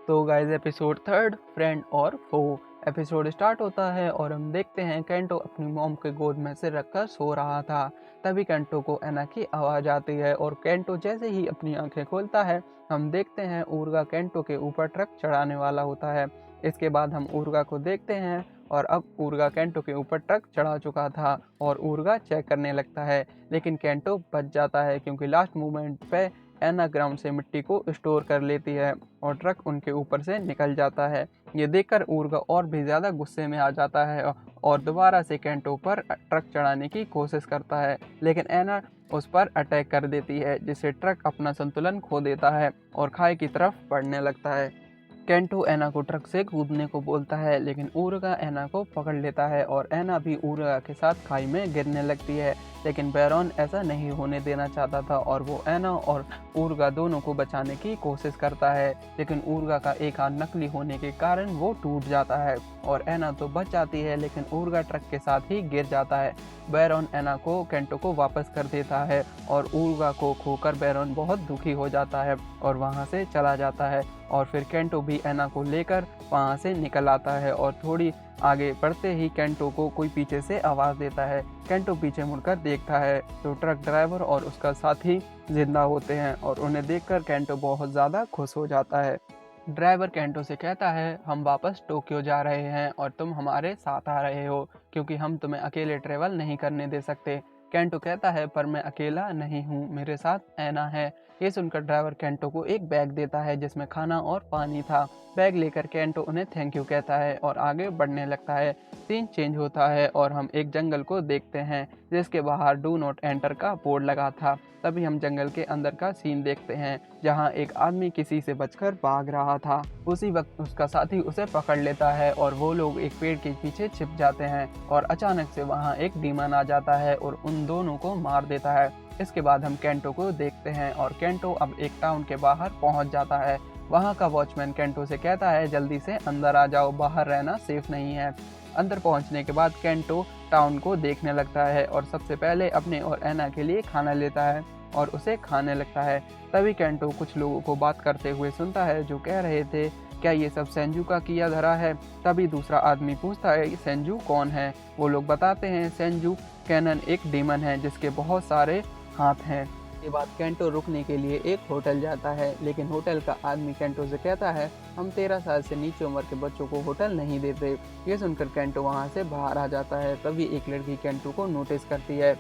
तो guys episode third friend और फो episode start होता है और हम देखते हैं केंटो अपनी मॉम के गोद में सिर रखकर सो रहा था। तभी केंटो को एना की आवाज़ आती है और केंटो जैसे ही अपनी आंखें खोलता है हम देखते हैं ऊर्गा केंटो के ऊपर ट्रक चढ़ाने वाला होता है। इसके बाद हम ऊर्गा को देखते हैं और अब ऊर्गा केंटो के ऊपर ट्रक चढ़ा चुका था और ऊर्गा चेक करने लगता है, लेकिन केंटो बच जाता है क्योंकि लास्ट मोमेंट पे एना ग्राउंड से मिट्टी को स्टोर कर लेती है और ट्रक उनके ऊपर से निकल जाता है। ये देखकर ऊर्गा और भी ज़्यादा गुस्से में आ जाता है और दोबारा से केंटो पर ट्रक चढ़ाने की कोशिश करता है, लेकिन एना उस पर अटैक कर देती है जिससे ट्रक अपना संतुलन खो देता है और खाई की तरफ बढ़ने लगता है। केंटो एना को ट्रक से कूदने को बोलता है, लेकिन ऊर्गा एना को पकड़ लेता है और एना भी ऊर्गा के साथ खाई में गिरने लगती है। लेकिन बैरॉन ऐसा नहीं होने देना चाहता था और वो एना और ऊर्गा दोनों को बचाने की कोशिश करता है, लेकिन ऊर्गा का एक हाथ नकली होने के कारण वो टूट जाता है और एना तो बच जाती है, लेकिन ऊर्गा ट्रक के साथ ही गिर जाता है। बैरॉन एना को केंटो को वापस कर देता है और ऊर्गा को खोकर बैरॉन बहुत दुखी हो जाता है और वहाँ से चला जाता है। और फिर केंटो भी एना को लेकर वहाँ से निकल आता है और थोड़ी आगे बढ़ते ही केंटो को कोई पीछे से आवाज़ देता है। केंटो पीछे मुड़कर देखता है तो ट्रक ड्राइवर और उसका साथी जिंदा होते हैं और उन्हें देखकर केंटो बहुत ज़्यादा खुश हो जाता है। ड्राइवर केंटो से कहता है, हम वापस टोक्यो जा रहे हैं और तुम हमारे साथ आ रहे हो क्योंकि हम तुम्हें अकेले ट्रेवल नहीं करने दे सकते। केंटो कहता है, पर मैं अकेला नहीं हूँ, मेरे साथ एना है। ये सुनकर ड्राइवर केंटो को एक बैग देता है जिसमें खाना और पानी था। बैग लेकर केंटो उन्हें थैंक यू कहता है और आगे बढ़ने लगता है। सीन चेंज होता है और हम एक जंगल को देखते हैं जिसके बाहर डू नॉट एंटर का बोर्ड लगा था। तभी हम जंगल के अंदर का सीन देखते हैं जहां एक आदमी किसी से बचकर भाग रहा था। उसी वक्त उसका साथी उसे पकड़ लेता है और वो लोग एक पेड़ के पीछे छिप जाते हैं और अचानक से वहां एक डीमन आ जाता है और उन दोनों को मार देता है। इसके बाद हम केंटो को देखते हैं और केंटो अब एक टाउन के बाहर पहुंच जाता है। वहां का वॉचमैन केंटो से कहता है, जल्दी से अंदर आ जाओ, बाहर रहना सेफ नहीं है। अंदर पहुंचने के बाद केंटो टाउन को देखने लगता है और सबसे पहले अपने और एना के लिए खाना लेता है और उसे खाने लगता है। तभी केंटो कुछ लोगों को बात करते हुए सुनता है जो कह रहे थे, क्या ये सब सेंजू का किया धरा है। तभी दूसरा आदमी पूछता है, सेंजू कौन है। वो लोग बताते हैं, सेंजू कैनन एक डीमन है जिसके बहुत सारे हाथ हैं। के बाद केंटो रुकने के लिए एक होटल जाता है, लेकिन होटल का आदमी केंटो से कहता है, हम 13 साल से नीचे उम्र के बच्चों को होटल नहीं देते। ये सुनकर केंटो वहाँ से बाहर आ जाता है। तभी एक लड़की केंटो को नोटिस करती है।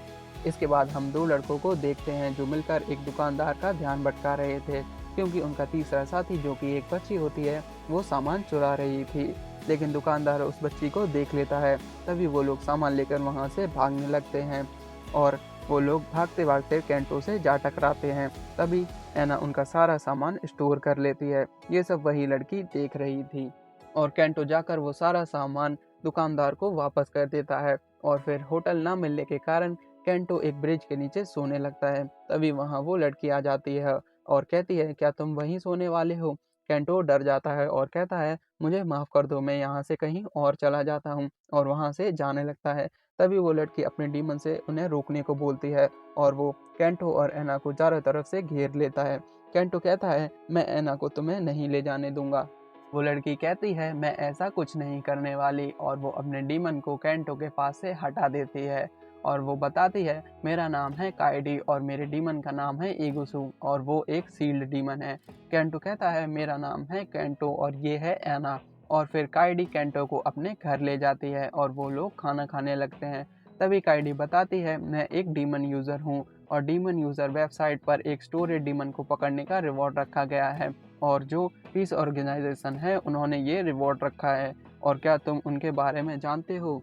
इसके बाद हम दो लड़कों को देखते हैं जो मिलकर एक दुकानदार का ध्यान भटका रहे थे, क्योंकि उनका तीसरा साथी जो कि एक बच्ची होती है वो सामान चुरा रही थी, लेकिन दुकानदार उस बच्ची को देख लेता है। तभी वो लोग सामान लेकर वहाँ से भागने लगते हैं और वो लोग भागते भागते केंटो से जा टकराते हैं। तभी एना उनका सारा सामान स्टोर कर लेती है। ये सब वही लड़की देख रही थी और केंटो जाकर वो सारा सामान दुकानदार को वापस कर देता है और फिर होटल ना मिलने के कारण केंटो एक ब्रिज के नीचे सोने लगता है। तभी वहाँ वो लड़की आ जाती है और कहती है, क्या तुम वहीं सोने वाले हो। केंटो डर जाता है और कहता है, मुझे माफ़ कर दो, मैं यहाँ से कहीं और चला जाता हूँ, और वहाँ से जाने लगता है। तभी वो लड़की अपने डीमन से उन्हें रोकने को बोलती है और वो केंटो और एना को चारों तरफ से घेर लेता है। केंटो कहता है, मैं एना को तुम्हें नहीं ले जाने दूंगा। वो लड़की कहती है, मैं ऐसा कुछ नहीं करने वाली, और वो अपने डीमन को केंटो के पास से हटा देती है और वो बताती है, मेरा नाम है काइडी और मेरे डीमन का नाम है ईगुसु और वो एक सील्ड डीमन है। केंटो कहता है, मेरा नाम है केंटो और ये है एना। और फिर काइडी केंटो को अपने घर ले जाती है और वो लोग खाना खाने लगते हैं। तभी काइडी बताती है, मैं एक डीमन यूज़र हूँ और डीमन यूज़र वेबसाइट पर एक स्टोरेज डीमन को पकड़ने का रिवॉर्ड रखा गया है और जो पीस ऑर्गेनाइजेशन है उन्होंने ये रिवॉर्ड रखा है, और क्या तुम उनके बारे में जानते हो।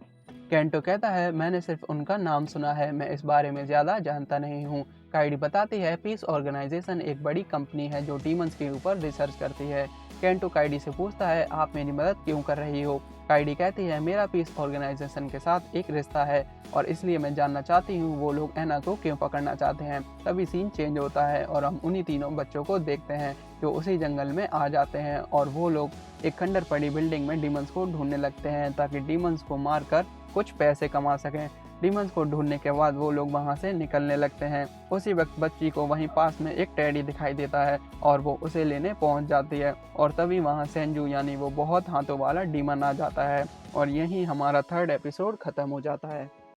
केंटो कहता है, मैंने सिर्फ उनका नाम सुना है, मैं इस बारे में ज़्यादा जानता नहीं हूँ। काइडी बताती है, पीस ऑर्गेनाइजेशन एक बड़ी कंपनी है जो डीमंस के ऊपर रिसर्च करती है। केंटो काइडी से पूछता है, आप मेरी मदद क्यों कर रही हो। काइडी कहती है, मेरा पीस ऑर्गेनाइजेशन के साथ एक रिश्ता है और इसलिए मैं जानना चाहती हूँ वो लोग एना को क्यों पकड़ना चाहते हैं। तभी सीन चेंज होता है और हम उन्हीं तीनों बच्चों को देखते हैं जो उसी जंगल में आ जाते हैं और वो लोग एक खंडर पड़ी बिल्डिंग में डीमंस को ढूंढने लगते हैं ताकि डीमंस को मारकर कुछ पैसे कमा सकें। डीमंस को ढूंढने के बाद वो लोग वहाँ से निकलने लगते हैं। उसी वक्त बच्ची को वहीं पास में एक टेडी दिखाई देता है और वो उसे लेने पहुँच जाती है और तभी वहाँ सेंजू यानी वो बहुत हाथों वाला डीमन आ जाता है और यहीं हमारा 3rd एपिसोड खत्म हो जाता है।